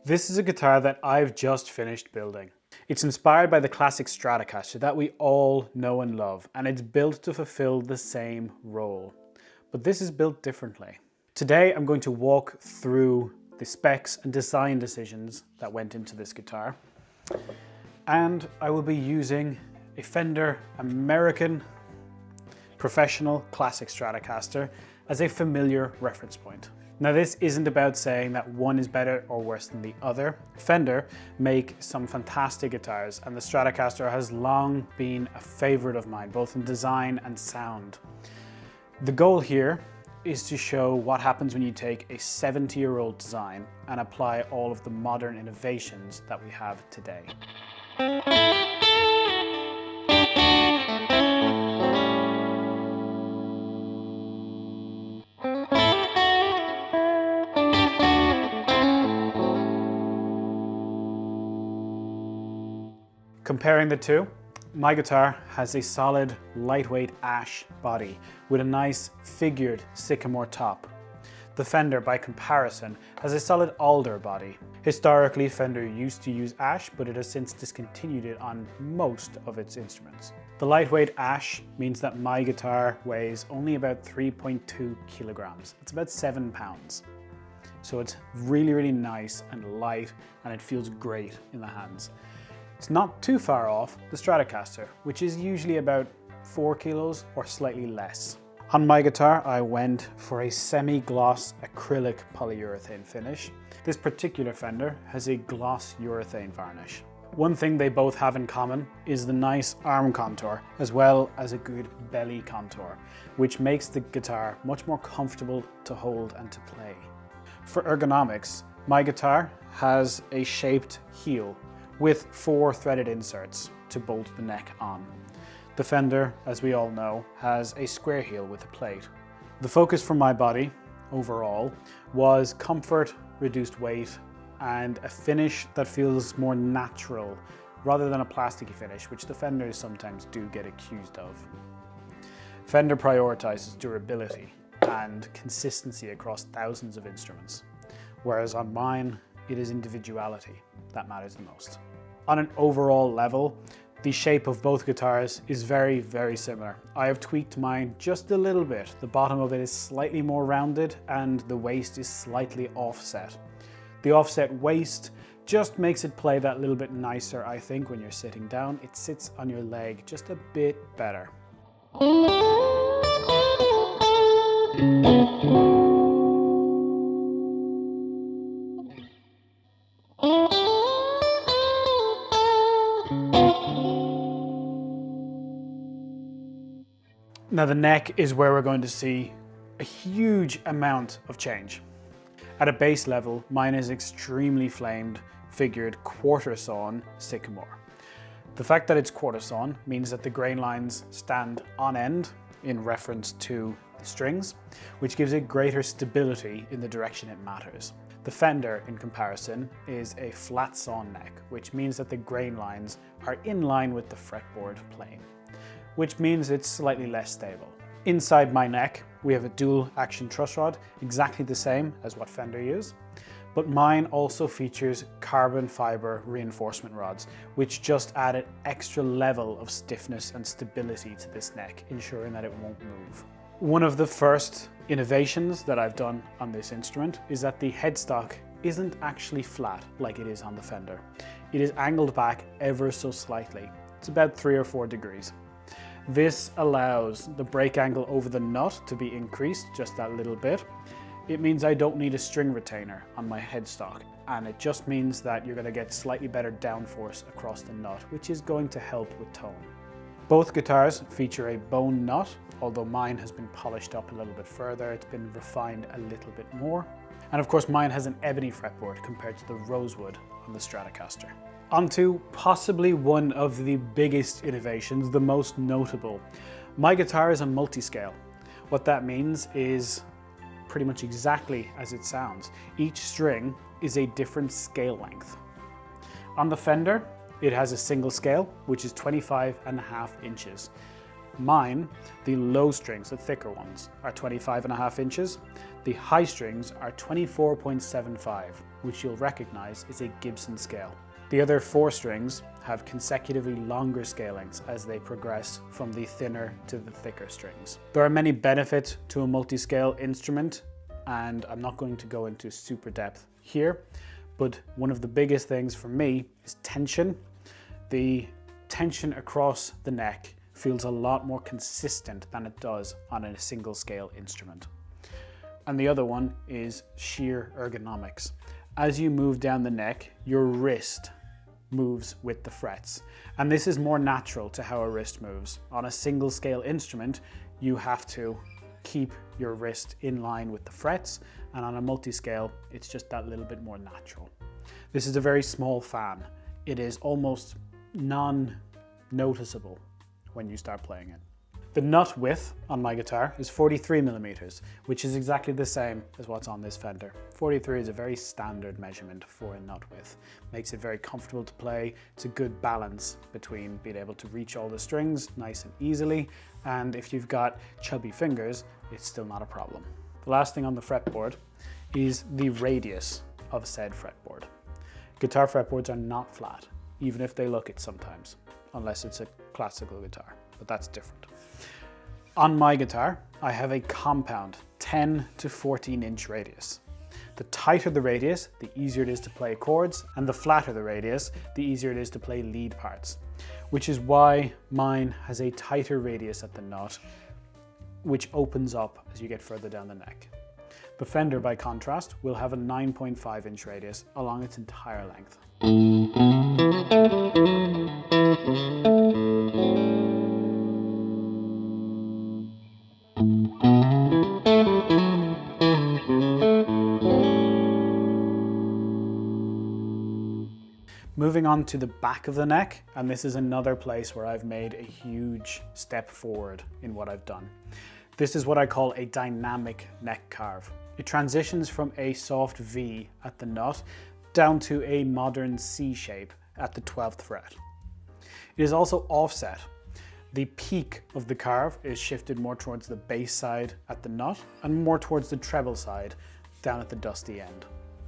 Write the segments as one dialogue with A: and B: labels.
A: This is a guitar that I've just finished building. It's inspired by the classic Stratocaster that we all know and love, and it's built to fulfill the same role. But this is built differently. Today I'm going to walk through the specs and design decisions that went into this guitar. And I will be using a Fender American Professional Classic Stratocaster as a familiar reference point. Now, this isn't about saying that one is better or worse than the other. Fender make some fantastic guitars, and the Stratocaster has long been a favorite of mine, both in design and sound. The goal here is to show what happens when you take a 70-year-old design and apply all of the modern innovations that we have today. Comparing the two, my guitar has a solid, lightweight ash body with a nice figured sycamore top. The Fender, by comparison, has a solid alder body. Historically, Fender used to use ash, but it has since discontinued it on most of its instruments. The lightweight ash means that my guitar weighs only about 3.2 kilograms. It's about 7 pounds. So it's really, really nice and light, and it feels great in the hands. It's not too far off the Stratocaster, which is usually about 4 kilos or slightly less. On my guitar, I went for a semi-gloss acrylic polyurethane finish. This particular Fender has a gloss urethane varnish. One thing they both have in common is the nice arm contour, as well as a good belly contour, which makes the guitar much more comfortable to hold and to play. For ergonomics, my guitar has a shaped heel with 4 threaded inserts to bolt the neck on. The Fender, as we all know, has a square heel with a plate. The focus for my body, overall, was comfort, reduced weight, and a finish that feels more natural rather than a plasticky finish, which the Fenders sometimes do get accused of. Fender prioritizes durability and consistency across thousands of instruments, whereas on mine, it is individuality that matters the most. On an overall level, the shape of both guitars is very, very similar. I have tweaked mine just a little bit. The bottom of it is slightly more rounded and the waist is slightly offset. The offset waist just makes it play that little bit nicer, I think, when you're sitting down. It sits on your leg just a bit better. Now the neck is where we're going to see a huge amount of change. At a base level, mine is extremely flamed, figured quarter sawn sycamore. The fact that it's quarter sawn means that the grain lines stand on end in reference to the strings, which gives it greater stability in the direction it matters. The Fender, in comparison, is a flat sawn neck, which means that the grain lines are in line with the fretboard plane, which means it's slightly less stable. Inside my neck, we have a dual action truss rod, exactly the same as what Fender use, but mine also features carbon fiber reinforcement rods, which just add an extra level of stiffness and stability to this neck, ensuring that it won't move. One of the first innovations that I've done on this instrument is that the headstock isn't actually flat like it is on the Fender. It is angled back ever so slightly. It's about 3 or 4 degrees. This allows the break angle over the nut to be increased just that little bit. It means I don't need a string retainer on my headstock, and it just means that you're going to get slightly better downforce across the nut, which is going to help with tone. Both guitars feature a bone nut, although mine has been polished up a little bit further. It's been refined a little bit more. And of course, mine has an ebony fretboard compared to the rosewood on the Stratocaster. Onto possibly one of the biggest innovations, the most notable. My guitar is a multi-scale. What that means is pretty much exactly as it sounds. Each string is a different scale length. On the Fender, it has a single scale, which is 25.5 inches. Mine, the low strings, the thicker ones, are 25.5 inches. The high strings are 24.75, which you'll recognize is a Gibson scale. The other 4 strings have consecutively longer scale lengths as they progress from the thinner to the thicker strings. There are many benefits to a multi-scale instrument, and I'm not going to go into super depth here, but one of the biggest things for me is tension. The tension across the neck feels a lot more consistent than it does on a single scale instrument. And the other one is sheer ergonomics. As you move down the neck, your wrist moves with the frets. And this is more natural to how a wrist moves. On a single scale instrument, you have to keep your wrist in line with the frets, and on a multi-scale, it's just that little bit more natural. This is a very small fan. It is almost non-noticeable when you start playing it. The nut width on my guitar is 43 millimeters, which is exactly the same as what's on this Fender. 43 is a very standard measurement for a nut width. Makes it very comfortable to play. It's a good balance between being able to reach all the strings nice and easily, and if you've got chubby fingers, it's still not a problem. The last thing on the fretboard is the radius of said fretboard. Guitar fretboards are not flat, even if they look it sometimes, unless it's a classical guitar, but that's different. On my guitar, I have a compound 10 to 14 inch radius. The tighter the radius, the easier it is to play chords, and the flatter the radius, the easier it is to play lead parts, which is why mine has a tighter radius at the nut, which opens up as you get further down the neck. The Fender, by contrast, will have a 9.5 inch radius along its entire length. Moving on to the back of the neck, and this is another place where I've made a huge step forward in what I've done. This is what I call a dynamic neck carve. It transitions from a soft V at the nut down to a modern C shape at the 12th fret. It is also offset. The peak of the carve is shifted more towards the bass side at the nut and more towards the treble side down at the dusty end.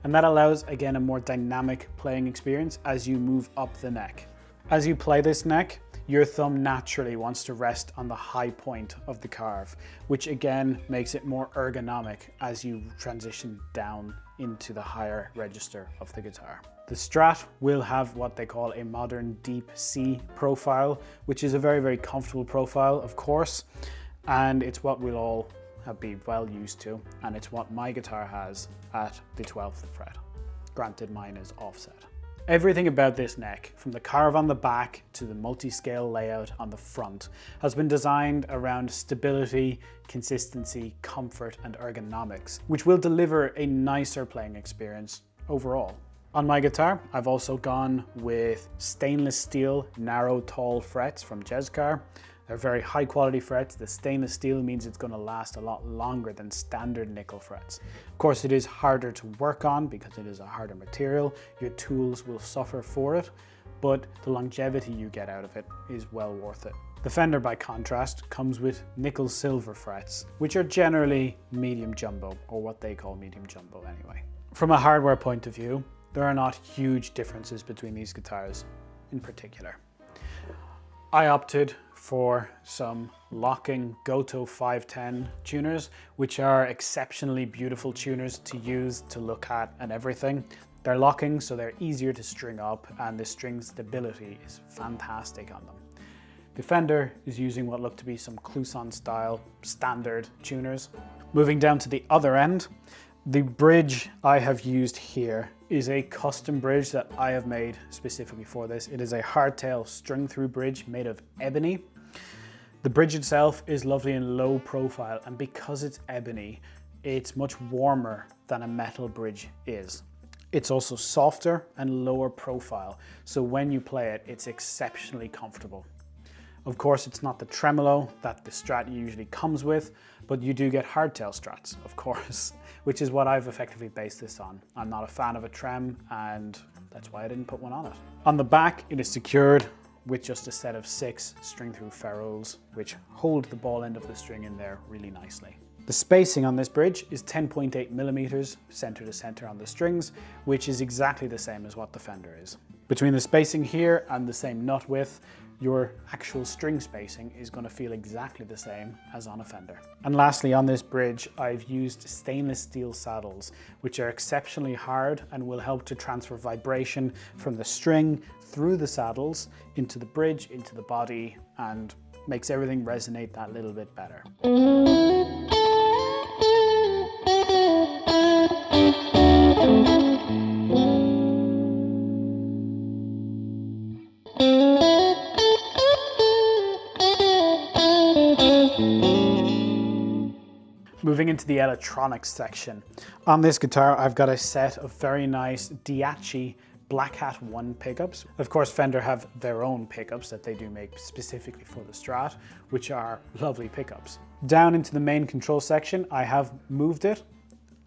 A: And that allows, again, a more dynamic playing experience as you move up the neck. As you play this neck, your thumb naturally wants to rest on the high point of the carve, which again makes it more ergonomic as you transition down into the higher register of the guitar. The Strat will have what they call a modern deep C profile, which is a very, very comfortable profile, of course, and it's what we'll all be well used to, and it's what my guitar has at the 12th fret. Granted, mine is offset. Everything about this neck, from the carve on the back to the multi-scale layout on the front, has been designed around stability, consistency, comfort, and ergonomics, which will deliver a nicer playing experience overall. On my guitar, I've also gone with stainless steel, narrow, tall frets from Jezcar. They're very high quality frets. The stainless steel means it's going to last a lot longer than standard nickel frets. Of course, it is harder to work on because it is a harder material. Your tools will suffer for it, but the longevity you get out of it is well worth it. The Fender, by contrast, comes with nickel silver frets, which are generally medium jumbo, or what they call medium jumbo anyway. From a hardware point of view, there are not huge differences between these guitars in particular. I opted for some locking Goto 510 tuners, which are exceptionally beautiful tuners to use, to look at, and everything. They're locking, so they're easier to string up, and the string stability is fantastic on them. The Fender is using what look to be some Clouson style standard tuners. Moving down to the other end, the bridge I have used here is a custom bridge that I have made specifically for this. It is a hardtail string through bridge made of ebony. The bridge itself is lovely and low profile, and because it's ebony, it's much warmer than a metal bridge is. It's also softer and lower profile, so when you play it, it's exceptionally comfortable. Of course, it's not the tremolo that the Strat usually comes with, but you do get hardtail Strats, of course, which is what I've effectively based this on. I'm not a fan of a trem, and that's why I didn't put one on it. On the back, it is secured with just a set of 6 string through ferrules, which hold the ball end of the string in there really nicely. The spacing on this bridge is 10.8 millimeters center to center on the strings, which is exactly the same as what the Fender is. Between the spacing here and the same nut width, your actual string spacing is going to feel exactly the same as on a Fender. And lastly, on this bridge, I've used stainless steel saddles, which are exceptionally hard and will help to transfer vibration from the string through the saddles into the bridge, into the body, and makes everything resonate that little bit better. Moving into the electronics section. On this guitar, I've got a set of very nice Diachi Black Hat 1 pickups. Of course, Fender have their own pickups that they do make specifically for the Strat, which are lovely pickups. Down into the main control section, I have moved it.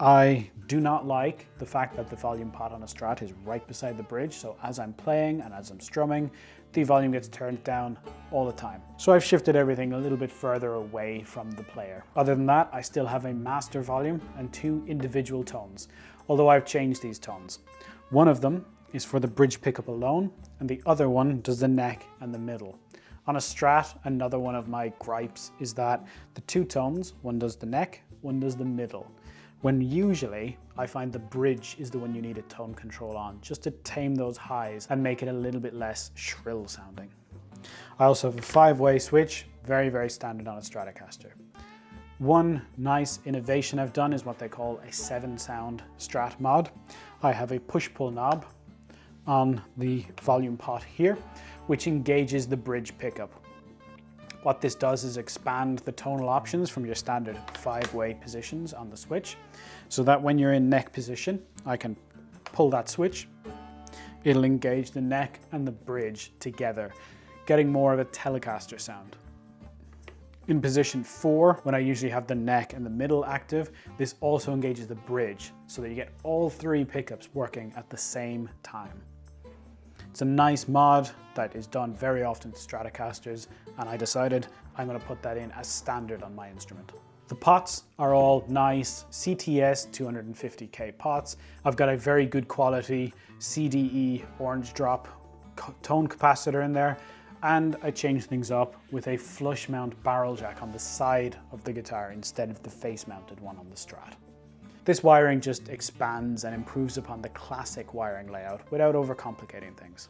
A: I do not like the fact that the volume pot on a Strat is right beside the bridge, so as I'm playing and as I'm strumming, the volume gets turned down all the time. So I've shifted everything a little bit further away from the player. Other than that, I still have a master volume and 2 individual tones, although I've changed these tones. One of them is for the bridge pickup alone, and the other one does the neck and the middle. On a Strat, another one of my gripes is that the 2 tones, one does the neck, one does the middle, when usually I find the bridge is the one you need a tone control on, just to tame those highs and make it a little bit less shrill sounding. I also have a 5-way switch, very, very standard on a Stratocaster. One nice innovation I've done is what they call a 7-sound Strat mod. I have a push-pull knob on the volume pot here, which engages the bridge pickup. What this does is expand the tonal options from your standard 5-way positions on the switch, so that when you're in neck position, I can pull that switch. It'll engage the neck and the bridge together, getting more of a Telecaster sound. In position 4, when I usually have the neck and the middle active, this also engages the bridge, so that you get all 3 pickups working at the same time. It's a nice mod that is done very often to Stratocasters, and I decided I'm going to put that in as standard on my instrument. The pots are all nice CTS 250K pots. I've got a very good quality CDE orange drop tone capacitor in there, and I changed things up with a flush mount barrel jack on the side of the guitar instead of the face mounted one on the Strat. This wiring just expands and improves upon the classic wiring layout without overcomplicating things.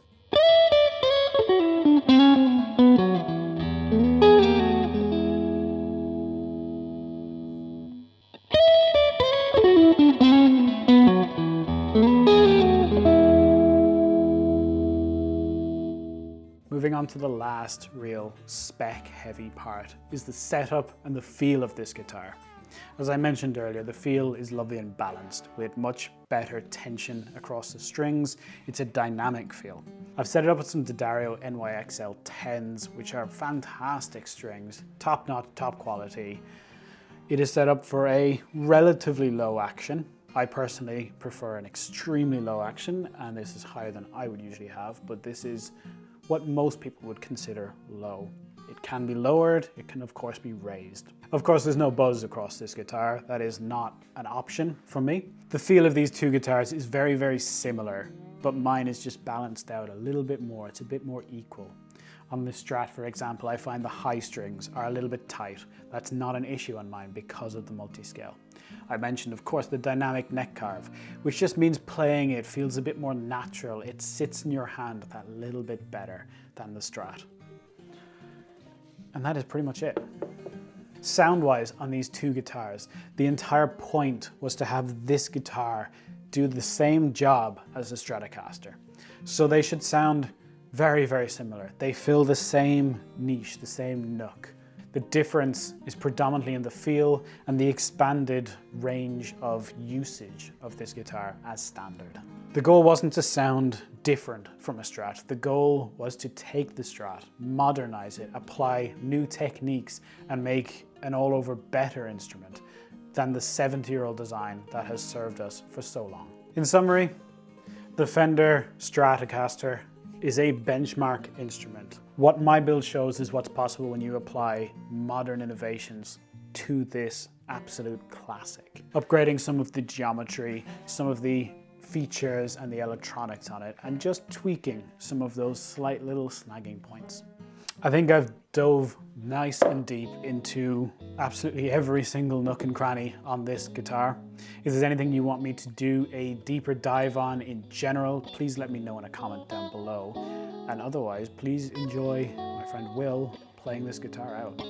A: Moving on to the last real spec heavy part is the setup and the feel of this guitar. As I mentioned earlier, the feel is lovely and balanced with much better tension across the strings. It's a dynamic feel. I've set it up with some D'Addario NYXL 10s, which are fantastic strings, top notch, top quality. It is set up for a relatively low action. I personally prefer an extremely low action, and this is higher than I would usually have, but this is what most people would consider low. It can be lowered, it can of course be raised. Of course there's no buzz across this guitar, that is not an option for me. The feel of these 2 guitars is very, very similar, but mine is just balanced out a little bit more, it's a bit more equal. On the Strat, for example, I find the high strings are a little bit tight. That's not an issue on mine because of the multi-scale. I mentioned, of course, the dynamic neck carve, which just means playing it feels a bit more natural. It sits in your hand that little bit better than the Strat. And that is pretty much it. Sound-wise on these 2 guitars, the entire point was to have this guitar do the same job as the Stratocaster. So they should sound very, very similar. They fill the same niche, the same nook. The difference is predominantly in the feel and the expanded range of usage of this guitar as standard. The goal wasn't to sound different from a Strat. The goal was to take the Strat, modernize it, apply new techniques, and make an all-over better instrument than the 70-year-old design that has served us for so long. In summary, the Fender Stratocaster is a benchmark instrument. What my build shows is what's possible when you apply modern innovations to this absolute classic. Upgrading some of the geometry, some of the features and the electronics on it, and just tweaking some of those slight little snagging points. I think I've dove nice and deep into absolutely every single nook and cranny on this guitar. If there's anything you want me to do a deeper dive on in general, please let me know in a comment down below. And otherwise, please enjoy my friend Will playing this guitar out.